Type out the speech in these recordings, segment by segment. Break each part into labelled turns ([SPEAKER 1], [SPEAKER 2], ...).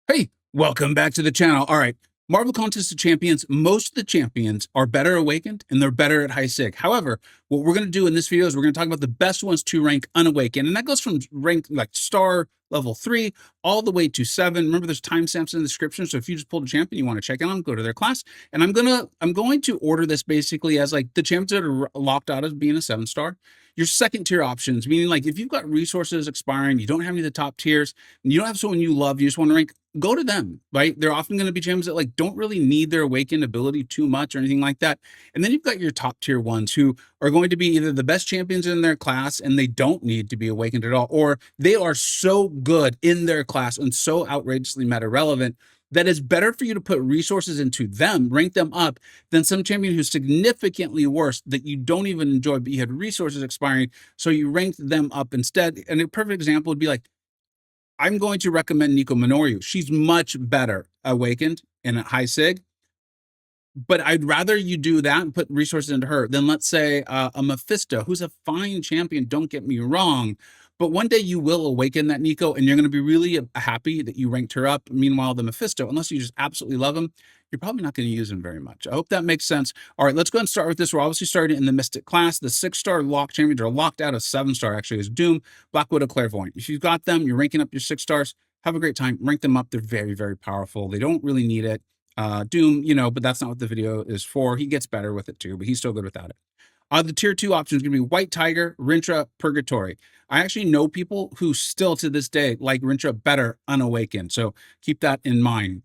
[SPEAKER 1] Hey, welcome back to the channel. All right, Marvel Contest of Champions, most of the champions are better awakened and they're better at high sig. However, what we're going to do in this video is we're going to talk about the best ones to rank unawakened. And that goes from rank like star level 3 all the way to 7. Remember, there's timestamps in the description. So if you just pulled a champion, you want to check it out, go to their class. And I'm going to order this basically as like the champions that are locked out as being a 7-star. Your second tier options, meaning like if you've got resources expiring, you don't have any of the top tiers, and you don't have someone you love, you just want to rank, go to them, right? They're often going to be champions that like don't really need their awakened ability too much or anything like that. And then you've got your top tier ones who are going to be either the best champions in their class and they don't need to be awakened at all, or they are so good in their class and so outrageously meta relevant that it's better for you to put resources into them, rank them up, than some champion who's significantly worse that you don't even enjoy, but you had resources expiring, so you ranked them up instead. And a perfect example would be like, I'm going to recommend Nico Minoru. She's much better awakened in a high sig, but I'd rather you do that and put resources into her than, let's say, a Mephisto, who's a fine champion, don't get me wrong, but one day you will awaken that Nico and you're going to be really happy that you ranked her up. Meanwhile, the Mephisto, unless you just absolutely love him, you're probably not going to use him very much. I hope that makes sense. All right, let's go ahead and start with this. We're obviously starting in the Mystic class. The 6-star lock champions are locked out of 7-star, actually, is Doom, Black Widow, Clairvoyant. If you've got them, you're ranking up your 6 stars, have a great time. Rank them up. They're very, very powerful. They don't really need it. Doom, but that's not what the video is for. He gets better with it too, but he's still good without it. The tier 2 options are going to be White Tiger, Rintra, Purgatory. I actually know people who still to this day like Rintra better unawakened, so keep that in mind.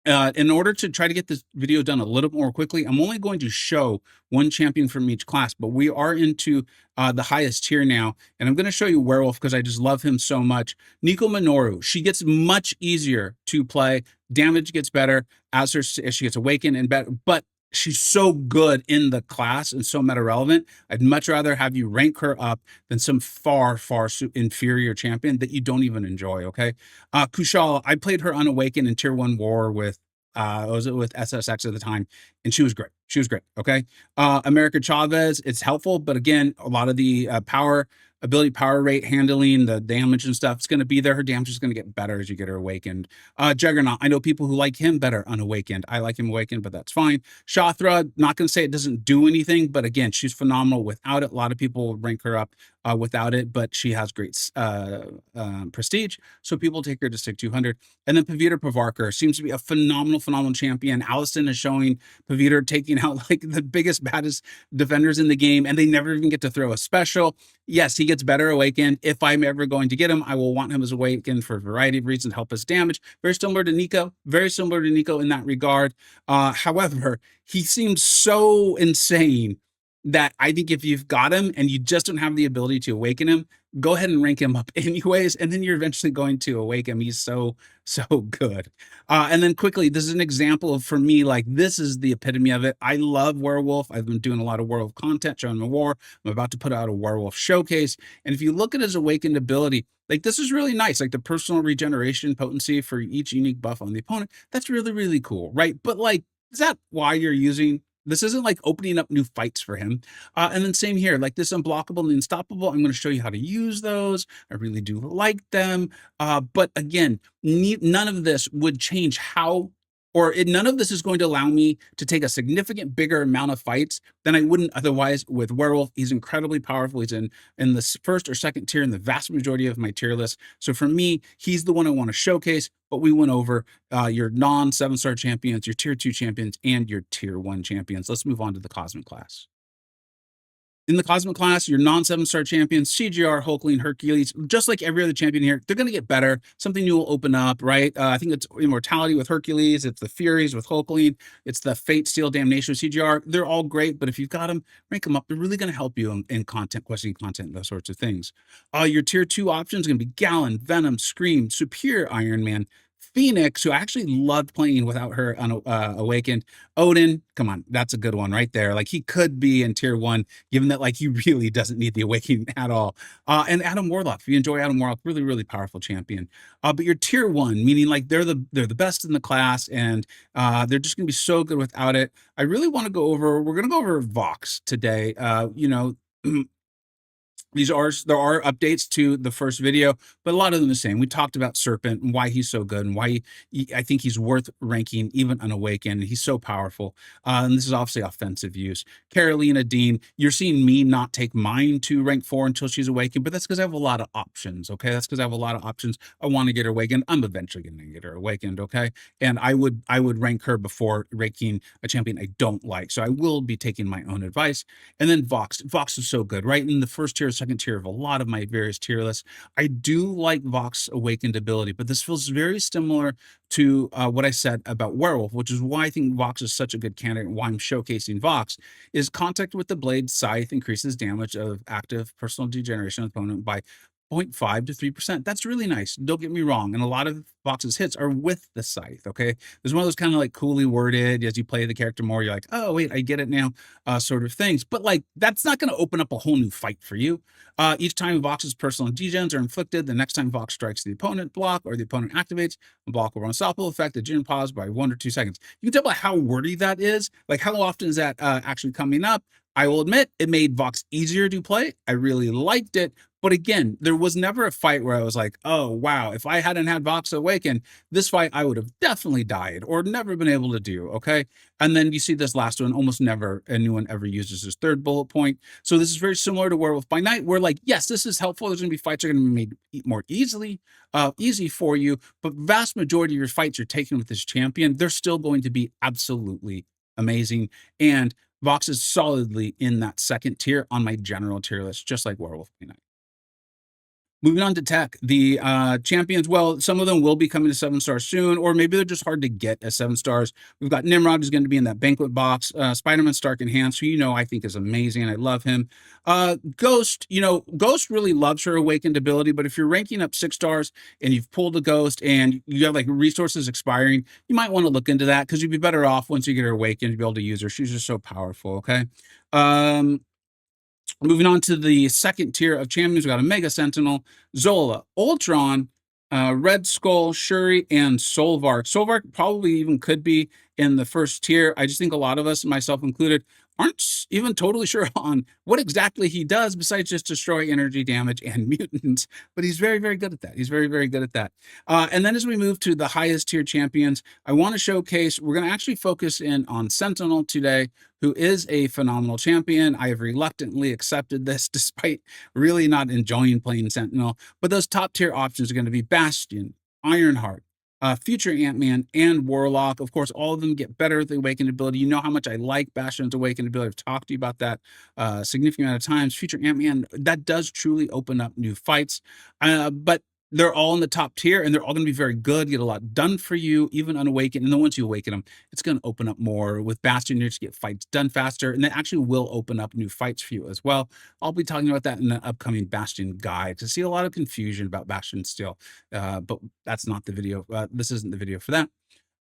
[SPEAKER 1] In order to try to get this video done a little more quickly, I'm only going to show one champion from each class, but we are into the highest tier now, and I'm going to show you Werewolf because I just love him so much. Nico Minoru, she gets much easier to play. Damage gets better as she gets awakened and better, but she's so good in the class and so meta relevant. I'd much rather have you rank her up than some far, far inferior champion that you don't even enjoy. Okay. Kushal, I played her unawakened in tier 1 war with, was it with SSX at the time? And she was great. She was great. Okay. America Chavez, it's helpful, but again, a lot of the power rate, handling the damage and stuff, it's going to be there. Her damage is going to get better as you get her awakened. Juggernaut, I know people who like him better unawakened. I like him awakened, but that's fine. Shathra, not going to say it doesn't do anything, but again, she's phenomenal without it. A lot of people rank her up without it, but she has great prestige, so people take her to stick 200. And then Pavita Pavarkar seems to be a phenomenal champion. Allison is showing Pavita taking out like the biggest, baddest defenders in the game, and they never even get to throw a special. Yes, he gets better awakened. If I'm ever going to get him, I will want him as awakened for a variety of reasons, help us damage. Very similar to Nico in that regard. However, he seems so insane that I think if you've got him and you just don't have the ability to awaken him, go ahead and rank him up anyways, and then you're eventually going to awaken him. He's so good. And then quickly, this is an example of, for me, like, this is the epitome of it. I love Werewolf. I've been doing a lot of Werewolf content, showing the war. I'm about to put out a Werewolf showcase. And if you look at his awakened ability, like, this is really nice. Like, the personal regeneration potency for each unique buff on the opponent, that's really, really cool, right? But like, is that why you're using this? Isn't like opening up new fights for him. And then same here, like this unblockable and unstoppable, I'm going to show you how to use those. I really do like them. But again, none of this would change how, none of this is going to allow me to take a significant bigger amount of fights than I wouldn't otherwise with Werewolf. He's incredibly powerful. He's in the first or second tier in the vast majority of my tier list. So for me, he's the one I want to showcase. But we went over your non 7-star champions, your tier 2 champions, and your tier 1 champions. Let's move on to the Cosmic class. In the Cosmic class, your non 7-star champions, CGR, Hulkling, Hercules, just like every other champion here, they're going to get better. Something new will open up, right? I think it's Immortality with Hercules. It's the Furies with Hulkling. It's the Fate, Steel, Damnation with CGR. They're all great, but if you've got them, rank them up. They're really going to help you in content, questing content, those sorts of things. Your tier 2 options are going to be Gallon, Venom, Scream, Superior Iron Man, Phoenix, who I actually loved playing without her awakened. Odin, come on, that's a good one right there. Like, he could be in tier 1, given that like he really doesn't need the awakening at all. And Adam Warlock, if you enjoy Adam Warlock, really, really powerful champion. But your tier 1, meaning like they're the best in the class, and they're just gonna be so good without it. I really want to go over. We're gonna go over Vox today. There are updates to the first video, but a lot of them the same. We talked about Serpent and why he's so good and why I think he's worth ranking even unawakened. He's so powerful. And this is obviously offensive use. Carolina Dean, you're seeing me not take mine to rank 4 until she's awakened, but that's because I have a lot of options. Okay, that's because I have a lot of options. I want to get her awakened. I'm eventually going to get her awakened. Okay, and I would rank her before ranking a champion I don't like. So I will be taking my own advice. And then Vox. Vox is so good, right? In the first tier, second tier of a lot of my various tier lists. I do like Vox Awakened ability, but this feels very similar to what I said about Werewolf, which is why I think Vox is such a good candidate and why I'm showcasing Vox, is contact with the blade scythe increases damage of active personal degeneration opponent by 0.5 to 3%. That's really nice. Don't get me wrong. And a lot of Vox's hits are with the scythe. Okay. There's one of those kind of like coolly worded as you play the character more, you're like, oh, wait, I get it now, sort of things. But like, that's not going to open up a whole new fight for you. Each time Vox's personal degens are inflicted, the next time Vox strikes the opponent block or the opponent activates, the block will unstoppable effect the gen pause by 1 or 2 seconds. You can tell by how wordy that is. Like, how often is that actually coming up? I will admit it made Vox easier to play. I really liked it. But again, there was never a fight where I was like, oh, wow, if I hadn't had Vox Awaken, this fight I would have definitely died or never been able to do. Okay. And then you see this last one, almost never anyone ever uses his third bullet point. So this is very similar to Werewolf by Night, where like, yes, this is helpful. There's going to be fights that are going to be made more easy for you. But vast majority of your fights you're taking with this champion, they're still going to be absolutely amazing. And Vox is solidly in that second tier on my general tier list, just like Werewolf by Night. Moving on to tech, the champions, well, some of them will be coming to 7 stars soon, or maybe they're just hard to get as 7 stars. We've got Nimrod, who's going to be in that banquet box. Spider-Man Stark Enhanced, who I think is amazing. I love him. Ghost, Ghost really loves her awakened ability, but if you're ranking up 6 stars and you've pulled a Ghost and you have like resources expiring, you might want to look into that because you'd be better off once you get her awakened to be able to use her. She's just so powerful, okay? Moving on to the second tier of champions, we got a Mega Sentinel, Zola, Ultron, Red Skull, Shuri, and Solvark. Solvark probably even could be in the first tier. I just think a lot of us, myself included, aren't even totally sure on what exactly he does besides just destroy energy damage and mutants. But he's very, very good at that. He's very, very good at that. And then as we move to the highest tier champions, I want to showcase, we're going to actually focus in on Sentinel today, who is a phenomenal champion. I have reluctantly accepted this despite really not enjoying playing Sentinel. But those top tier options are going to be Bastion, Ironheart, Future Ant-Man, and Warlock. Of course, all of them get better with the Awakened ability. You know how much I like Bastion's Awakened ability. I've talked to you about that significant amount of times. Future Ant-Man, that does truly open up new fights. But they're all in the top tier, and they're all going to be very good, get a lot done for you, even unawakened. And then once you awaken them, it's going to open up more. With Bastion, you just get fights done faster, and that actually will open up new fights for you as well. I'll be talking about that in the upcoming Bastion guide. I see a lot of confusion about Bastion still, but that's not the video. This isn't the video for that.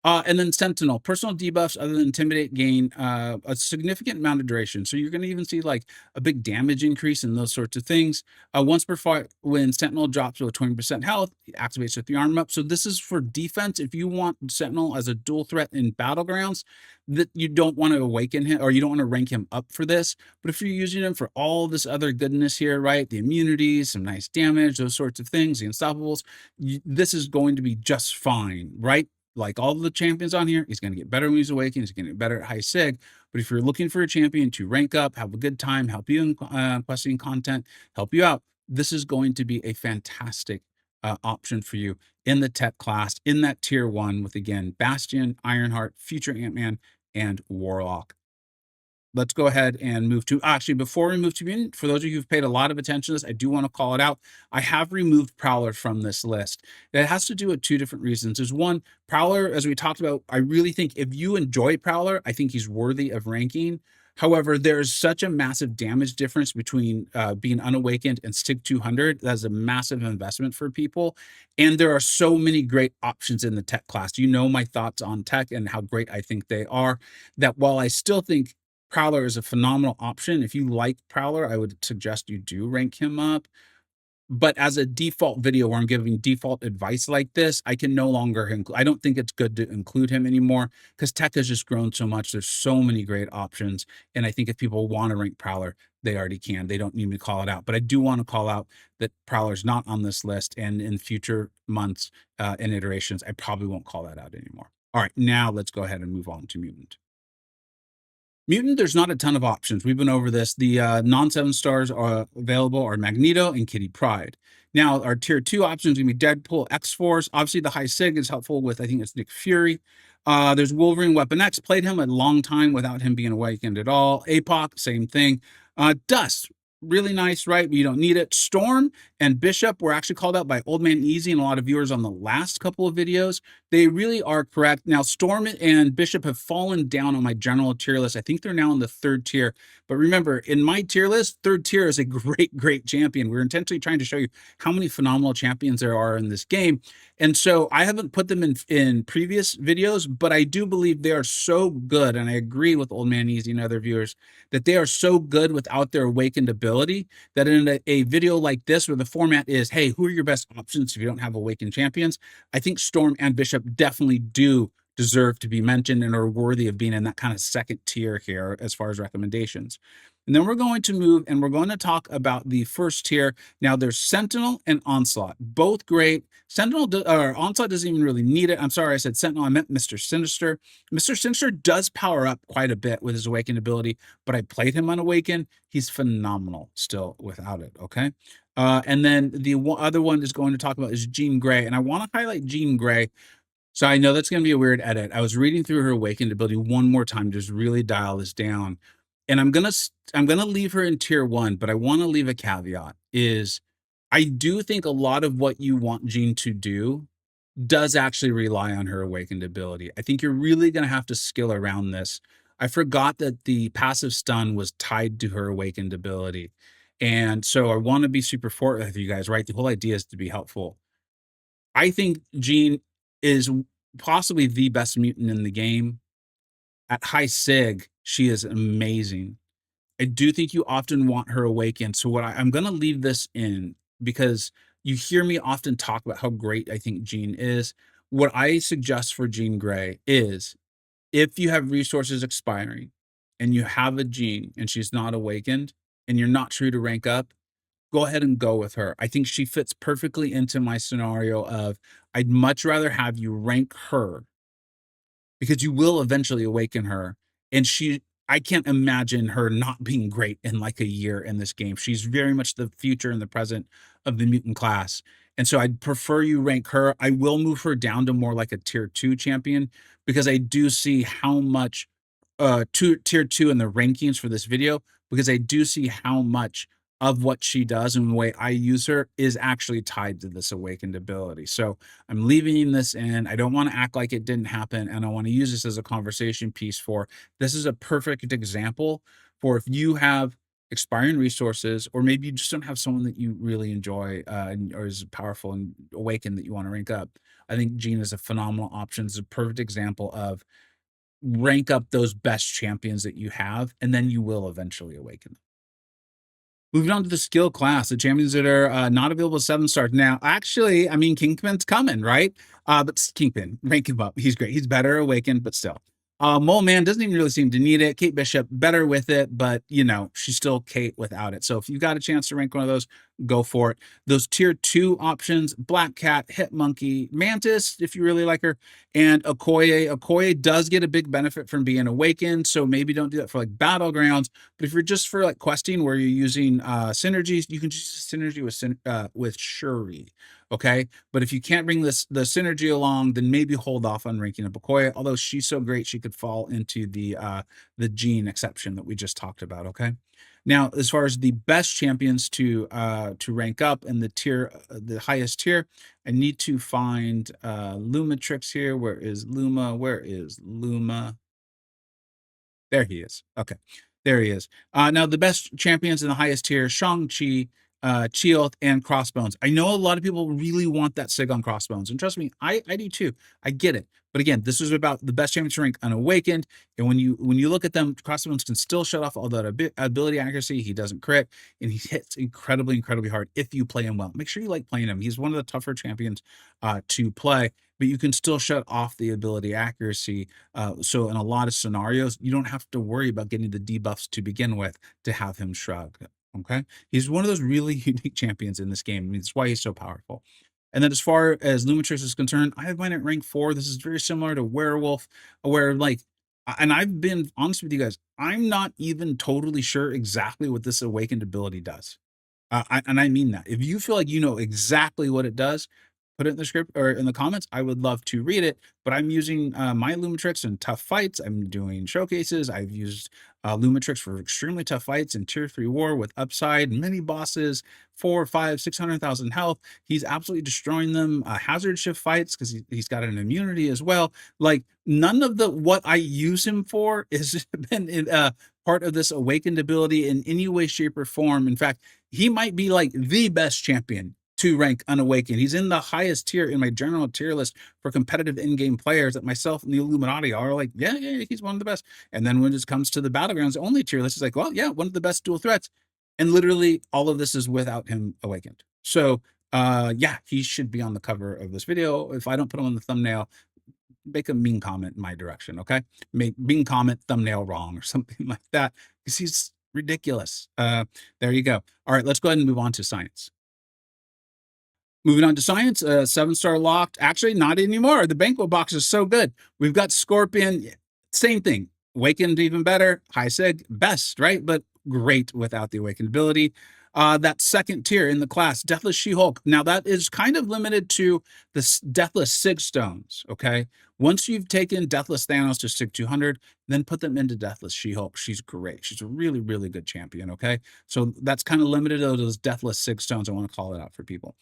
[SPEAKER 1] And then Sentinel, personal debuffs other than Intimidate gain a significant amount of duration. So you're going to even see like a big damage increase and those sorts of things. Once per fight, when Sentinel drops to a 20% health, it activates with the arm up. So this is for defense. If you want Sentinel as a dual threat in battlegrounds, that you don't want to awaken him or you don't want to rank him up for this. But if you're using him for all this other goodness here, right? The immunities, some nice damage, those sorts of things, the unstoppables, this is going to be just fine, right? Like all the champions on here, he's going to get better when he's awakened. He's going to get better at high sig. But if you're looking for a champion to rank up, have a good time, help you in questing content, help you out, this is going to be a fantastic option for you in the tech class, in that tier 1 with, again, Bastion, Ironheart, Future Ant-Man, and Warlock. Let's go ahead and move to, actually, before we move to Mutant, for those of you who've paid a lot of attention to this, I do want to call it out. I have removed Prowler from this list. It has to do with 2 different reasons. There's one, Prowler, as we talked about, I really think if you enjoy Prowler, I think he's worthy of ranking. However, there's such a massive damage difference between being unawakened and Stig 200. That's a massive investment for people. And there are so many great options in the tech class. You know my thoughts on tech and how great I think they are, that while I still think Prowler is a phenomenal option, if you like Prowler, I would suggest you do rank him up. But as a default video where I'm giving default advice like this, I can no longer I don't think it's good to include him anymore because tech has just grown so much. There's so many great options. And I think if people want to rank Prowler, they already can. They don't need me to call it out. But I do want to call out that Prowler's not on this list. And in future months and iterations, I probably won't call that out anymore. All right, now let's go ahead and move on to Mutant. Mutant, there's not a ton of options. We've been over this. The non-7 stars are available are Magneto and Kitty Pryde. Now, our tier 2 options are going to be Deadpool, X-Force. Obviously, the high sig is helpful with, I think it's Nick Fury. There's Wolverine, Weapon X. Played him a long time without him being awakened at all. APOC, same thing. Dust, really nice, right? You don't need it. Storm and Bishop were actually called out by Old Man Easy and a lot of viewers on the last couple of videos. They really are correct. Now, Storm and Bishop have fallen down on my general tier list. I think they're now in the 3rd tier. But remember, in my tier list, 3rd tier is a great, great champion. We're intentionally trying to show you how many phenomenal champions there are in this game. And so I haven't put them in previous videos, but I do believe they are so good. And I agree with Old Man Easy and other viewers that they are so good without their awakened ability that in a video like this, where the format is, hey, who are your best options if you don't have awakened champions? I think Storm and Bishop definitely do deserve to be mentioned and are worthy of being in that kind of 2nd tier here as far as recommendations. And then we're going to move and we're going to talk about the 1st tier. Now there's Sentinel and Onslaught, both great. Onslaught doesn't even really need it. I'm sorry, I said Sentinel. I meant Mr. Sinister. Mr. Sinister does power up quite a bit with his awakened ability, but I played him unawakened. He's phenomenal still without it. Okay. And then the other one is going to talk about is Jean Grey. And I want to highlight Jean Grey. So I know that's going to be a weird edit. I was reading through her awakened ability one more time, just really dial this down. And I'm gonna leave her in tier 1, but I want to leave a caveat is I do think a lot of what you want Jean to do does actually rely on her awakened ability. I think you're really going to have to skill around this. I forgot that the passive stun was tied to her awakened ability. And so I want to be super forward with you guys, right? The whole idea is to be helpful. I think Jean is possibly the best mutant in the game. At high sig, she is amazing. I do think you often want her awakened. So I'm going to leave this in because you hear me often talk about how great I think Jean is. What I suggest for Jean Grey is if you have resources expiring and you have a Jean and she's not awakened and you're not sure to rank up, go ahead and go with her. I think she fits perfectly into my scenario of I'd much rather have you rank her because you will eventually awaken her. And I can't imagine her not being great in like a year in this game. She's very much the future and the present of the mutant class. And so I'd prefer you rank her. I will move her down to more like a tier 2 champion because I do see how much tier 2 in the rankings for this video, because I do see how much of what she does and the way I use her is actually tied to this awakened ability. So I'm leaving this in. I don't want to act like it didn't happen. And I want to use this as a conversation piece for this is a perfect example for if you have expiring resources, or maybe you just don't have someone that you really enjoy or is powerful and awakened that you want to rank up. I think Jean is a phenomenal option. It's a perfect example of rank up those best champions that you have, and then you will eventually awaken them. Moving on to the skill class, the champions that are not available 7 stars. Now, actually, I mean, Kingpin's coming, right? But Kingpin, rank him up. He's great. He's better awakened, but still. Mole Man doesn't even really seem to need it. Kate Bishop, better with it, but, you know, she's still Kate without it. So if you got a chance to rank one of those, go for it. Those tier 2 options, Black Cat, Hit Monkey, Mantis, if you really like her, and Okoye. Okoye does get a big benefit from being awakened, so maybe don't do that for like Battlegrounds. But if you're just for like questing where you're using synergies, you can just synergy with Shuri. Okay, but if you can't bring the synergy along, then maybe hold off on ranking up Okoye. Although she's so great, she could fall into the Jean exception that we just talked about. Okay, now as far as the best champions to rank up in the tier, the highest tier, I need to find Lumatrix here. Where is Luma? Where is Luma? There he is. Okay, there he is. Now the best champions in the highest tier: Shang-Chi, Shield, and Crossbones. I know a lot of people really want that Sig on Crossbones, and trust me, I do too. I get it. But again, this is about the best champions rank Unawakened, and when you look at them, Crossbones can still shut off all that ability accuracy. He doesn't crit, and he hits incredibly hard if you play him well. Make sure you like playing him. He's one of the tougher champions to play, but you can still shut off the ability accuracy. So in a lot of scenarios, you don't have to worry about getting the debuffs to begin with to have him shrug. Okay, he's one of those really unique champions in this game. I mean, that's why he's so powerful. And then as far as Lumitrix is concerned, I have mine at rank 4. This is very similar to Werewolf, where like, and I've been honest with you guys, I'm not even totally sure exactly what this awakened ability does. And I mean that. If you feel like you know exactly what it does, put it in the script or in the comments. I would love to read it. But I'm using my Lumitrix in tough fights. I'm doing showcases. I've used Lumitrix for extremely tough fights in Tier 3 War with upside, many bosses, 4, 5, 600,000 health. He's absolutely destroying them. Hazard shift fights because he's got an immunity as well. Like none of the what I use him for has been part of this awakened ability in any way, shape, or form. In fact, he might be like the best champion to rank Unawakened. He's in the highest tier in my general tier list for competitive in-game players that myself and the Illuminati are like, yeah, he's one of the best. And then when it comes to the Battlegrounds only tier list, it's like, well, yeah, one of the best dual threats. And literally all of this is without him awakened. So yeah, he should be on the cover of this video. If I don't put him on the thumbnail, make a mean comment in my direction, okay? Make mean comment, thumbnail wrong or something like that, because he's ridiculous. There you go. All right, let's go ahead and move on to science. Moving on to science, 7-star locked. Actually, not anymore. The banquet box is so good. We've got Scorpion, same thing. Awakened, even better. High Sig, best, right? But great without the awakened ability. That second tier in the class, Deathless She-Hulk. Now, that is kind of limited to the Deathless Sig Stones, okay? Once you've taken Deathless Thanos to Sig 200, then put them into Deathless She-Hulk. She's great. She's a really good champion, okay? So that's kind of limited to those Deathless Sig Stones. I want to call it out for people.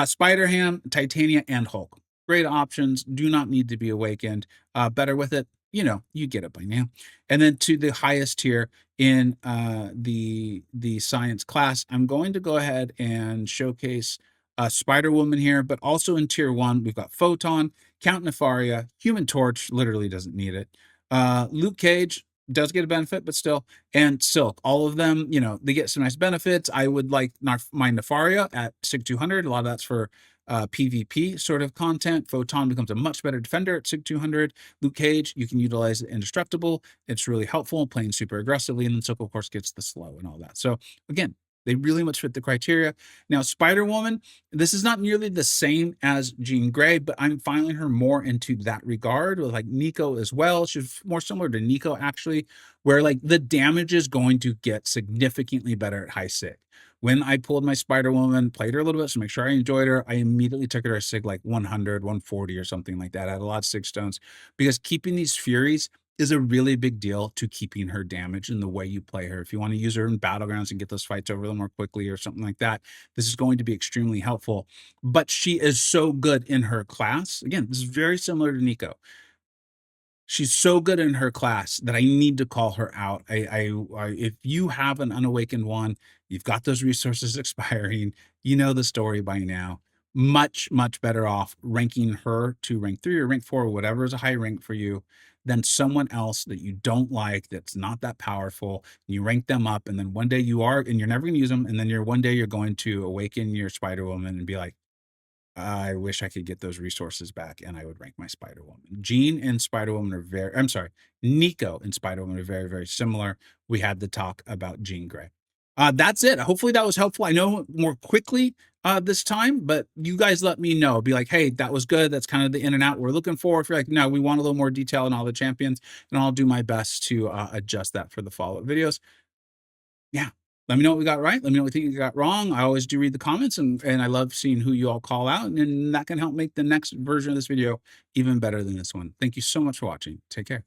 [SPEAKER 1] Spider-Ham, Titania, and Hulk. Great options. Do not need to be awakened. Better with it. You know, you get it by now. And then to the highest tier in the science class, I'm going to go ahead and showcase Spider-Woman here, but also in tier 1, we've got Photon, Count Nefaria, Human Torch, literally doesn't need it. Luke Cage does get a benefit, but still, and Silk. All of them, you know, they get some nice benefits. I would like my Nefaria at Sig 200. A lot of that's for PvP sort of content. Photon becomes a much better defender at Sig 200. Luke Cage, you can utilize it indestructible. It's really helpful playing super aggressively. And then Silk, of course, gets the slow and all that. So again, they really much fit the criteria. Now, Spider-Woman, this is not nearly the same as Jean Grey, but I'm finding her more into that regard with like Nico as well. She's more similar to Nico, actually, where like the damage is going to get significantly better at high Sig. When I pulled my Spider-Woman, played her a little bit to make sure I enjoyed her, I immediately took her to Sig like 100, 140 or something like that. I had a lot of Sig stones because keeping these Furies is a really big deal to keeping her damage in the way you play her. If you want to use her in battlegrounds and get those fights over them more quickly or something like that, this is going to be extremely helpful. But she is so good in her class. Again, this is very similar to Nico. She's so good in her class that I need to call her out. If you have an unawakened one, you've got those resources expiring, you know the story by now. Much better off ranking her to rank 3 or rank 4, or whatever is a high rank for you, than someone else that you don't like, that's not that powerful. You rank them up, and then one day you are, and you're never gonna use them, and then one day you're going to awaken your Spider-Woman and be like, I wish I could get those resources back, and I would rank my Spider-Woman. Jean and Spider-Woman are Nico and Spider-Woman are very similar. We had the talk about Jean Grey. That's it. Hopefully that was helpful. I know more quickly this time, but you guys let me know. Be like, hey, that was good. That's kind of the in and out we're looking for. If you're like, no, we want a little more detail on all the champions, and I'll do my best to adjust that for the follow-up videos. Yeah. Let me know what we got right. Let me know what you think we got wrong. I always do read the comments, and I love seeing who you all call out, and that can help make the next version of this video even better than this one. Thank you so much for watching. Take care.